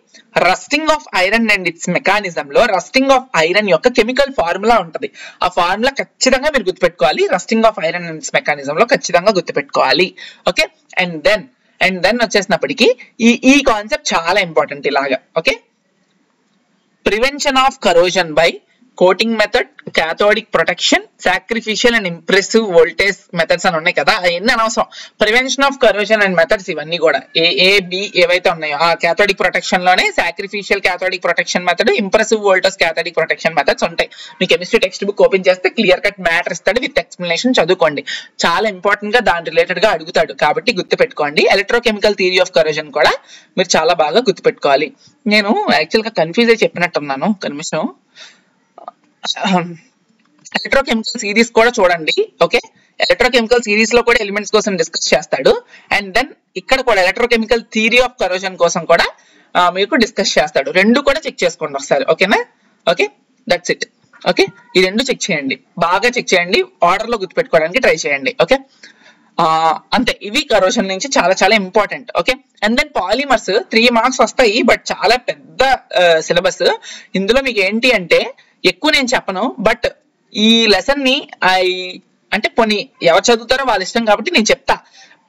rusting of iron and it's mechanism లో రస్టింగ్ ఆఫ్ ఐరన్ యొక్క కెమికల్ ఫార్ములా ఉంటది. ఆ ఫార్ములా ఖచ్చితంగా మీరు గుర్తుపెట్టుకోవాలి. Rusting of iron and it's mechanism లో ఖచ్చితంగా గుర్తుపెట్టుకోవాలి. ఓకే, అండ్ దెన్ వచ్చేసినప్పటికీ ఈ కాన్సెప్ట్ చాలా ఇంపార్టెంట్ ఇలాగా. Okay, prevention of corrosion by coating method, cathodic protection, sacrificial and impressive voltage methods అని ఉన్నాయి కదా, అవన్నీ అనవసరం. Prevention of corrosion and methods ఇవన్నీ కూడా ఏ ఏవైతే ఉన్నాయో ఆ cathodic protection లోనే sacrificial cathodic protection method, impressive voltage cathodic protection methods ఉంటాయి. మీ కెమిస్ట్రీ టెక్స్ట్ బుక్ ఓపెన్ చేస్తే క్లియర్ కట్ మ్యాటర్ ఇస్తాడు, విత్ ఎక్స్ప్లెనేషన్ చదువుకోండి. చాలా ఇంపార్టెంట్ గా దాని రిలేటెడ్ గా అడుగుతాడు కాబట్టి గుర్తుపెట్టుకోండి. ఎలక్ట్రోకెమికల్ థియరీ ఆఫ్ కరోజన్ కూడా మీరు చాలా బాగా గుర్తుపెట్టుకోవాలి. నేను యాక్చువల్ గా కన్ఫ్యూజ్ అయి చెప్పినట్టున్నాను, ఒక నిమిషం. ఎలక్ట్రోకెమికల్ సిరీస్ కూడా చూడండి. ఓకే, ఎలక్ట్రోకెమికల్ సిరీస్ లో కూడా ఎలిమెంట్స్ కోసం డిస్కస్ చేస్తాడు. అండ్ దెన్ ఇక్కడ కూడా ఎలక్ట్రోకెమికల్ థియరీ ఆఫ్ కరోజన్ కోసం కూడా మీకు డిస్కస్ చేస్తాడు. రెండు కూడా చెక్ చేసుకోండి ఒకసారి. ఓకేనా? Okay, that's it. ఓకే, ఈ రెండు చెక్ చేయండి, బాగా చెక్ చేయండి, ఆర్డర్ లో గుర్తుపెట్టుకోవడానికి ట్రై చేయండి. ఓకే, అంతే. ఇవి కరోజన్ నుంచి చాలా చాలా important. Okay, and then polymers 3 marks వస్తాయి, బట్ చాలా పెద్ద సిలబస్. ఇందులో మీకు ఏంటి అంటే ఎక్కువ నేను చెప్పను, బట్ ఈ లెసన్ ని అంటే పోనీ ఎవరు చదువుతారో వాళ్ళ ఇష్టం కాబట్టి నేను చెప్తా,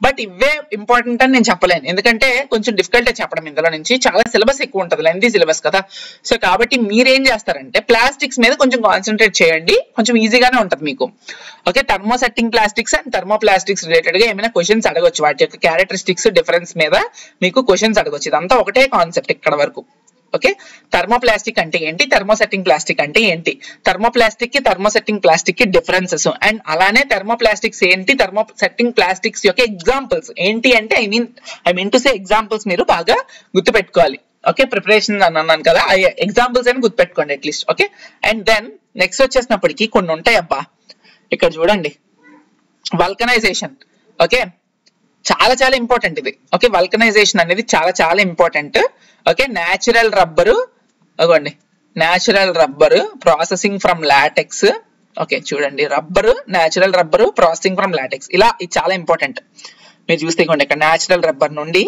బట్ ఇవే ఇంపార్టెంట్ అని నేను చెప్పలేను, ఎందుకంటే కొంచెం డిఫికల్ట్ చెప్పడం. ఇందులో నుంచి చాలా సిలబస్ ఎక్కువ ఉంటుంది, లెంతీ సిలబస్ కదా. సో కాబట్టి మీరేం చేస్తారంటే ప్లాస్టిక్స్ మీద కొంచెం కాన్సన్ట్రేట్ చేయండి, కొంచెం ఈజీగానే ఉంటుంది మీకు. Okay, thermosetting plastics and thermoplastics related గా ఏమైనా క్వశ్చన్స్ అడగొచ్చు, వాటి యొక్క క్యారెక్టరిస్టిక్స్ డిఫరెన్స్ మీద మీకు క్వశ్చన్స్ అడగొచ్చు. ఇదంతా ఒకటే కాన్సెప్ట్ ఇక్కడ వరకు. ఓకే, థర్మోప్లాస్టిక్ అంటే ఏంటి, థర్మోసెట్టింగ్ ప్లాస్టిక్ అంటే ఏంటి, థర్మోప్లాస్టిక్ కి థర్మోసెట్టింగ్ ప్లాస్టిక్ కి డిఫరెన్సెస్, అండ్ అలానే థర్మోప్లాస్టిక్స్ ఏంటి, థర్మోసెట్టింగ్ ప్లాస్టిక్స్ యొక్క ఎగ్జాంపుల్స్ ఏంటి అంటే I mean to say examples మీరు బాగా గుర్తుపెట్టుకోవాలి. ఓకే, ప్రిపరేషన్ అని అన్నాను కదా, ఎగ్జాంపుల్స్ అని గుర్తుపెట్టుకోండి at least. Okay, and then next వచ్చేసినప్పటికీ కొన్ని ఉంటాయి అబ్బా, ఇక్కడ చూడండి, వల్కనైజేషన్. ఓకే, చాలా చాలా ఇంపార్టెంట్ ఇది. ఓకే, వల్కనైజేషన్ అనేది చాలా చాలా ఇంపార్టెంట్. ఓకే, న్యాచురల్ రబ్బరు, అగోండి natural rubber processing from latex. Okay చూడండి, rubber, natural rubber processing from latex, ఇలా ఇది చాలా ఇంపార్టెంట్. మీరు చూస్తే ఇవ్వండి, ఇక్కడ న్యాచురల్ రబ్బర్ నుండి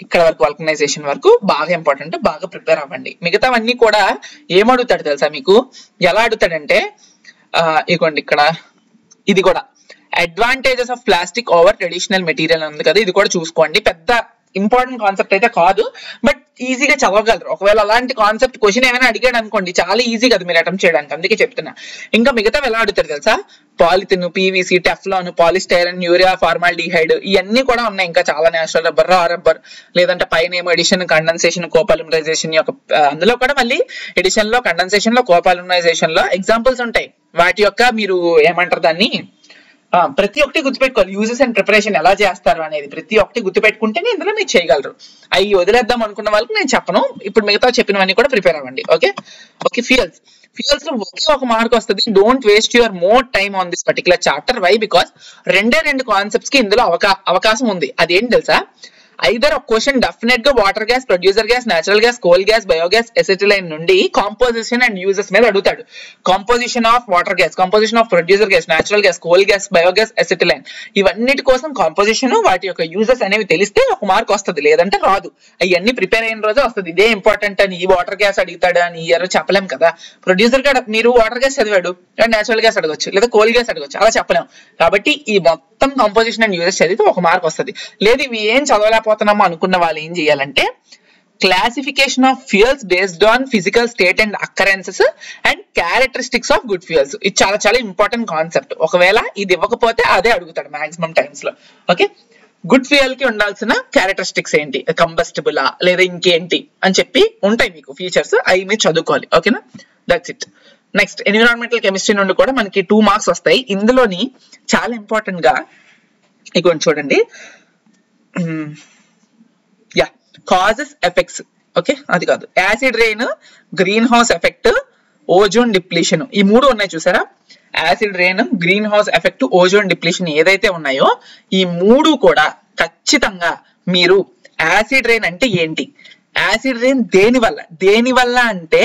ఇక్కడ వరకు వల్కనైజేషన్ వరకు బాగా ఇంపార్టెంట్, బాగా ప్రిపేర్ అవ్వండి. మిగతావన్నీ కూడా ఏమడుగుతాడు తెలుసా మీకు, ఎలా అడుగుతాడంటే ఇవ్వండి ఇక్కడ ఇది కూడా advantages of plastic over traditional material ఉంది కదా, ఇది కూడా చూసుకోండి. పెద్ద ఇంపార్టెంట్ కాన్సెప్ట్ అయితే కాదు, బట్ ఈజీగా చదవగలరు. ఒకవేళ అలాంటి కాన్సెప్ట్ క్వశ్చన్ ఏమైనా అడిగాడు అనుకోండి, చాలా ఈజీ కదా మీరు అటెంప్ట్ చేయడానికి, అందుకే చెప్తున్నా. ఇంకా మిగతా ఎలా అడుగుతారు తెలుసా, polythene, PVC, Teflon, polystyrene, urea, formaldehyde, ఇవన్నీ కూడా ఉన్నాయి. ఇంకా చాలా నేచురల్ రబ్బర్, రా రబ్బర్, లేదంటే పైన ఏమో ఎడిషన్, కండెన్సేషన్, కోపాలిమరైజేషన్ యొక్క అందులో కూడా మళ్ళీ ఎడిషన్ లో, కండెన్సేషన్ లో, కోపాలిమరైజేషన్ లో ఎగ్జాంపుల్స్ ఉంటాయి. వాటి యొక్క మీరు ఏమంటారు దాన్ని, ప్రతి ఒక్కటి గుర్తుపెట్టుకోవాలి. యూజెస్ అండ్ ప్రిపరేషన్ ఎలా చేస్తారు అనేది ప్రతి ఒక్కటి గుర్తుపెట్టుకుంటేనే ఇందులో మీరు చేయగలరు. అవి వదిలేద్దాం అనుకున్న వాళ్ళకి నేను చెప్పను, ఇప్పుడు మిగతా చెప్పినవన్నీ కూడా ప్రిపేర్ అవ్వండి. ఓకే ఓకే, ఫ్యూయల్స్ లో ఒకే ఒక మార్క్ వస్తుంది. Don't waste your more time on this particular chapter. Why? Because రెండు కాన్సెప్ట్స్ కి ఇందులో అవకాశం ఉంది. అదేంటి తెలుసా, ఐదర్ ఒక క్వశ్చన్ డెఫినెట్ గా water gas, producer gas, natural gas, coal gas, biogas, acetylene నుండి కాంపోజిషన్ అండ్ యూజెస్ మీద అడుగుతాడు. Composition of water gas, composition of producer gas, natural gas, coal gas, biogas, acetylene, ఇవన్నిటి కోసం కాంపోజిషన్, వాటి యొక్క uses అనేవి తెలిస్తే ఒక మార్క్ వస్తుంది, లేదంటే రాదు. అవన్నీ ప్రిపేర్ అయిన రోజే వస్తుంది. ఇదే ఇంపార్టెంట్ అని ఈ వాటర్ గ్యాస్ అడుగుతాడు అని ఇయర్ చెప్పలేం కదా. ప్రొడ్యూసర్ గా మీరు వాటర్ గ్యాస్ చదివాడు, నేచురల్ గ్యాస్ అడగొచ్చు, లేదా కోల్ గ్యాస్ అడగొచ్చు, అలా చెప్పలేం. కాబట్టి ఈ మొత్తం కాంపోజిషన్ అండ్ యూజెస్ చదివితే ఒక మార్క్ వస్తుంది. లేదు ఇవి ఏం చదవలేకపోతున్నామో అనుకున్న వాళ్ళు ఏం చేయాలంటే, classification of fuels based on physical state and occurrences and characteristics of good fuels, ఇది చాలా చాలా ఇంపార్టెంట్ కాన్సెప్ట్. ఒకవేళ ఇది ఇవ్వకపోతే అదే అడుగుతాడు మాక్సిమం టైమ్స్ లో. ఓకే, గుడ్ ఫ్యూయల్ కి ఉండాల్సిన క్యారెక్టరిస్టిక్స్ ఏంటి, కంబస్టిబులా లేదా ఇంకేంటి అని చెప్పి ఉంటాయి మీకు ఫీచర్స్, అవి మీరు చదువుకోవాలి. ఓకేనా, that's it. Next environmental chemistry నుండి కూడా మనకి 2 మార్క్స్ వస్తాయి. ఇందులోని చాలా ఇంపార్టెంట్ గా ఇక్కడ చూడండి, కాజెస్ ఎఫెక్ట్స్. ఓకే, అది కాదు, acid rain, green house effect, ozone depletion, ఈ 3 ఉన్నాయి చూసారా. Acid rain, green house effect, ozone depletion ఏదైతే ఉన్నాయో ఈ 3 కూడా ఖచ్చితంగా మీరు యాసిడ్ రెయిన్ అంటే ఏంటి, యాసిడ్ రెయిన్ దేని వల్ల అంటే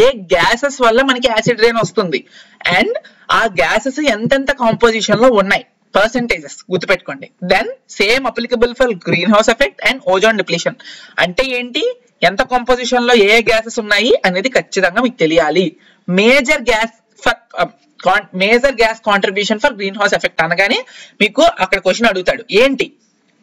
ఏ గ్యాసెస్ వల్ల మనకి యాసిడ్ రెయిన్ వస్తుంది, అండ్ ఆ గ్యాసెస్ ఎంతెంత కాంపోజిషన్ లో ఉన్నాయి, పర్సెంటేజెస్ గుర్తుపెట్టుకోండి. Then same applicable for green house effect and ozone depletion అంటే ఏంటి, ఎంత కాంపోజిషన్ లో ఏ గ్యాసెస్ ఉన్నాయి అనేది ఖచ్చితంగా మీకు తెలియాలి. Major gas contribution for green house effect అనగానే మీకు అక్కడ క్వశ్చన్ అడుగుతాడు, ఏంటి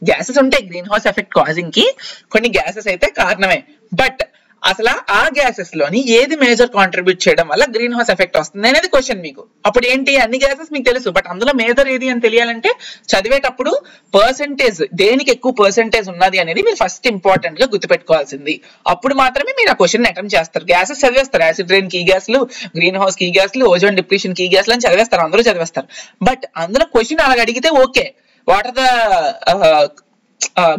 గ్యాసెస్ ఉంటాయి గ్రీన్ హౌస్ ఎఫెక్ట్ కాజింగ్ కి, కొన్ని గ్యాసెస్ అయితే కారణమే, బట్ అసలు ఆ గ్యాసెస్ లోని ఏది మేజర్ కాంట్రిబ్యూట్ చేయడం వల్ల గ్రీన్ హౌస్ ఎఫెక్ట్ వస్తుంది అనేది క్వశ్చన్ మీకు. అప్పుడు ఏంటి, అన్ని గ్యాసెస్ మీకు తెలుసు, బట్ అందులో మేజర్ ఏది అని తెలియాలంటే చదివేటప్పుడు పర్సెంటేజ్, దేనికి ఎక్కువ పర్సెంటేజ్ ఉన్నది అనేది మీరు ఫస్ట్ ఇంపార్టెంట్ గా గుర్తుపెట్టుకోవాల్సింది. అప్పుడు మాత్రమే మీరు ఆ క్వశ్చన్ అటెంప్ట్ చేస్తారు. గ్యాసెస్ చదివేస్తారు, యాసిడ్ రెయిన్ కీ గ్యాస్లు, గ్రీన్ హౌస్ కీ గ్యాస్లు, ఓజోన్ డిప్లీషన్ కీ గ్యాస్లు అని చదివేస్తారు, అందరూ చదివేస్తారు. బట్ అందులో క్వశ్చన్ అలాగ అడిగితే okay, what are the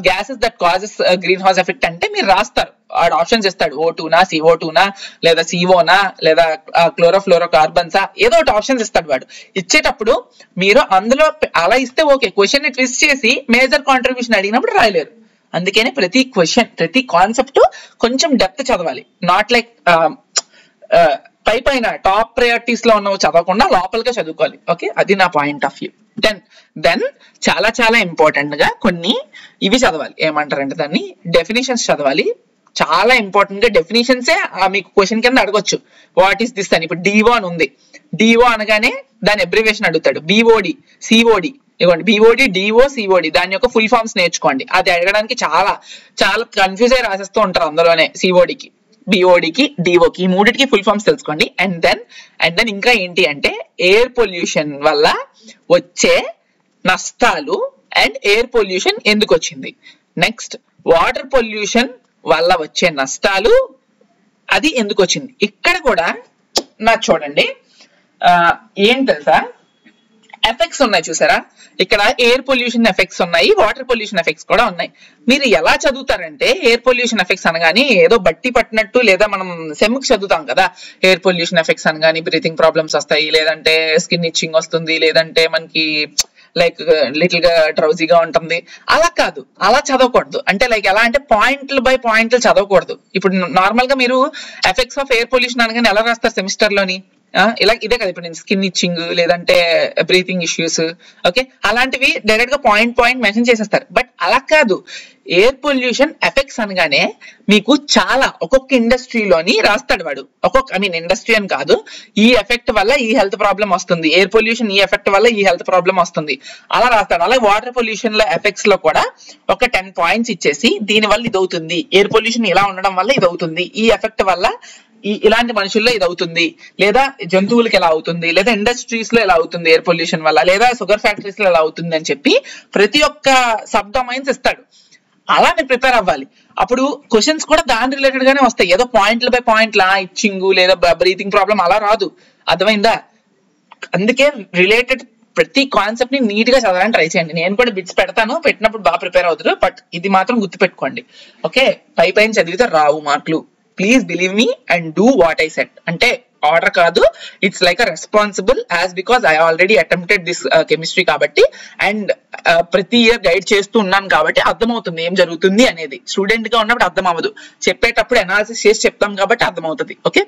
gases that causes green house effect అంటే మీరు రాస్తారు, ఆడ ఆప్షన్స్ ఇస్తాడు, O2నా, CO2నా, లేదా CO నా, లేదా క్లోరోఫ్లోరో కార్బన్సా, ఏదో ఒకటి ఆప్షన్స్ ఇస్తాడు వాడు. ఇచ్చేటప్పుడు మీరు అందులో అలా ఇస్తే ఓకే, క్వశ్చన్ ని ట్విస్ట్ చేసి మేజర్ కాంట్రిబ్యూషన్ అడిగినప్పుడు రాయలేరు. అందుకనే ప్రతి క్వశ్చన్, ప్రతి కాన్సెప్ట్ కొంచెం డెప్త్ చదవాలి. నాట్ లైక్ పైన టాప్ ప్రయారిటీస్ లో ఉన్నవి చదవకుండా లోపలిగా చదువుకోవాలి. ఓకే, అది నా పాయింట్ ఆఫ్ వ్యూ. దెన్ చాలా చాలా ఇంపార్టెంట్ గా కొన్ని ఇవి చదవాలి, ఏమంటారంటే దాన్ని డెఫినేషన్స్ చదవాలి. చాలా ఇంపార్టెంట్ గా డెఫినేషన్సే మీకు క్వశ్చన్ కింద అడగొచ్చు. వాట్ ఈస్ దిస్ అని. ఇప్పుడు డిఓ అని ఉంది, డిఓ అనగానే దాని అబ్రివేషన్ అడుగుతాడు, బిఓడి, సిఓడి. ఇవ్వండి, బిఓడి, డిఓ, సిఓడి, దాని యొక్క ఫుల్ ఫామ్స్ నేర్చుకోండి. అది అడగడానికి చాలా చాలా కన్ఫ్యూజ్ అయ్యి రాసేస్తూ ఉంటారు అందులోనే. సిఓడికి, బిఓడికి, డిఓకి, ఈ 3టికి ఫుల్ ఫామ్స్ తెలుసుకోండి. అండ్ దెన్ ఇంకా ఏంటి అంటే ఎయిర్ పొల్యూషన్ వల్ల వచ్చే నష్టాలు అండ్ ఎయిర్ పొల్యూషన్ ఎందుకు వచ్చింది. నెక్స్ట్ వాటర్ పొల్యూషన్ వల్ల వచ్చే నష్టాలు, అది ఎందుకు వచ్చింది. ఇక్కడ కూడా నాకు చూడండి ఏం తెలుసా, ఎఫెక్ట్స్ ఉన్నాయి చూసారా, ఇక్కడ ఎయిర్ పొల్యూషన్ ఎఫెక్ట్స్ ఉన్నాయి, వాటర్ పొల్యూషన్ ఎఫెక్ట్స్ కూడా ఉన్నాయి. మీరు ఎలా చదువుతారంటే ఎయిర్ పొల్యూషన్ ఎఫెక్ట్స్ అనగానే ఏదో బట్టి పట్టినట్టు, లేదా మనం సెమ్కి చదువుతాం కదా ఎయిర్ పొల్యూషన్ ఎఫెక్ట్స్ అనగానే బ్రీతింగ్ ప్రాబ్లమ్స్ వస్తాయి, లేదంటే స్కిన్ ఇచ్చింగ్ వస్తుంది, లేదంటే మనకి లైక్ లిటిల్ గా డ్రౌజీగా ఉంటుంది. అలా కాదు, అలా చదవకూడదు. అంటే లైక్ ఎలా అంటే పాయింట్లు బై పాయింట్లు చదవకూడదు. ఇప్పుడు నార్మల్ గా మీరు ఎఫెక్ట్స్ ఆఫ్ ఎయిర్ పొల్యూషన్ అనగానే ఎలా రాస్తారు సెమిస్టర్ లోని, ఇలా ఇదే కదా ఇప్పుడు నేను స్కిన్ ఇచ్చింగ్ లేదంటే బ్రీతింగ్ ఇష్యూస్, ఓకే, అలాంటివి డైరెక్ట్ గా పాయింట్ మెన్షన్ చేసేస్తారు. బట్ అలా కాదు, ఎయిర్ పొల్యూషన్ ఎఫెక్ట్స్ అనగానే మీకు చాలా ఒక్కొక్క ఇండస్ట్రీలోని రాస్తాడు వాడు, ఇండస్ట్రీ అని కాదు, ఈ ఎఫెక్ట్ వల్ల ఈ హెల్త్ ప్రాబ్లం వస్తుంది, ఎయిర్ పొల్యూషన్ ఈ ఎఫెక్ట్ వల్ల ఈ హెల్త్ ప్రాబ్లం వస్తుంది, అలా రాస్తాడు. అలాగే వాటర్ పొల్యూషన్ లో ఎఫెక్ట్స్ లో కూడా ఒక 10 పాయింట్స్ ఇచ్చేసి దీని వల్ల ఇది అవుతుంది, ఎయిర్ పొల్యూషన్ ఇలా ఉండడం వల్ల ఇది అవుతుంది, ఈ ఎఫెక్ట్ వల్ల ఇలాంటి మనుషుల్లో ఇది అవుతుంది, లేదా జంతువులకి ఎలా అవుతుంది, లేదా ఇండస్ట్రీస్ లో ఎలా అవుతుంది ఎయిర్ పొల్యూషన్ వల్ల, లేదా షుగర్ ఫ్యాక్టరీస్ లో ఎలా అవుతుంది అని చెప్పి ప్రతి ఒక్క సబ్ డొమైన్స్ ఇస్తాడు. అలా మీరు ప్రిపేర్ అవ్వాలి. అప్పుడు క్వశ్చన్స్ కూడా దాని రిలేటెడ్ గానే వస్తాయి. ఏదో పాయింట్లు బై పాయింట్లా ఇచ్చింగ్ లేదా బ్రీతింగ్ ప్రాబ్లం అలా రాదు. అర్థమైందా? అందుకే రిలేటెడ్ ప్రతి కాన్సెప్ట్ ని నీట్ గా చదవడానికి ట్రై చేయండి. నేను కూడా బిట్స్ పెడతాను, పెట్టినప్పుడు బాగా ప్రిపేర్ అవుతారు. బట్ ఇది మాత్రం గుర్తుపెట్టుకోండి, ఓకే? పైన చదివితే రావు మార్కులు. Please believe me and do what I set. అంటే ఆర్డర్ కాదు, it's like a responsible as because I already attempted this chemistry కాబట్టి, అండ్ ప్రతి ఇయర్ గైడ్ చేస్తూ ఉన్నాను కాబట్టి అర్థమవుతుంది ఏం జరుగుతుంది అనేది. స్టూడెంట్ గా ఉన్నప్పుడు అర్థం అవ్వదు, చెప్పేటప్పుడు అనాలిసిస్ చేసి చెప్తాం కాబట్టి అర్థమవుతుంది. Okay,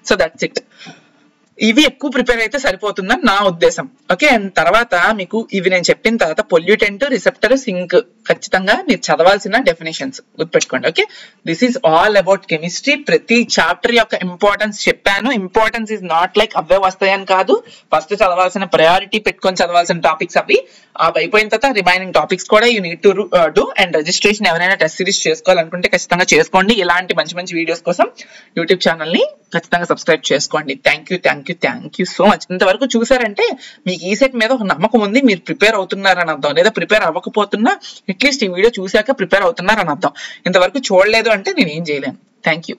so that's it. ఇవి ఎక్కువ ప్రిపేర్ అయితే సరిపోతుందని నా ఉద్దేశం. ఓకే, అండ్ తర్వాత మీకు ఇవి నేను చెప్పిన తర్వాత పొల్యూటెంట్, రిసెప్టర్, సింక్ ఖచ్చితంగా మీరు చదవాల్సిన డెఫినేషన్స్ గుర్తుపెట్టుకోండి. Okay, this is all about chemistry. ప్రతి చాప్టర్ యొక్క ఇంపార్టెన్స్ చెప్పాను. ఇంపార్టెన్స్ ఈజ్ నాట్ లైక్ అవే వస్తాయని కాదు, ఫస్ట్ చదవాల్సిన ప్రయారిటీ పెట్టుకొని చదవాల్సిన టాపిక్స్ అవి. అయిపోయిన తర్వాత రిమైనింగ్ టాపిక్స్ కూడా you need to do. And registration ఎవరైనా టెస్ట్ సిరీస్ చేసుకోవాలనుకుంటే ఖచ్చితంగా చేసుకోండి. ఇలాంటి మంచి మంచి వీడియోస్ కోసం యూట్యూబ్ ఛానల్ ని ఖచ్చితంగా సబ్స్క్రైబ్ చేసుకోండి. Thank you so much. ఇంతవరకు చూసారంటే మీకు ఈ సెట్ మీద ఒక నమ్మకం ఉంది, మీరు ప్రిపేర్ అవుతున్నారని అర్థం. లేదా ప్రిపేర్ అవ్వకపోతున్నా అట్లీస్ట్ ఈ వీడియో చూసాక ప్రిపేర్ అవుతున్నారని అర్థం. ఇంతవరకు చూడలేదు అంటే నేను ఏం చేయలేను. Thank you.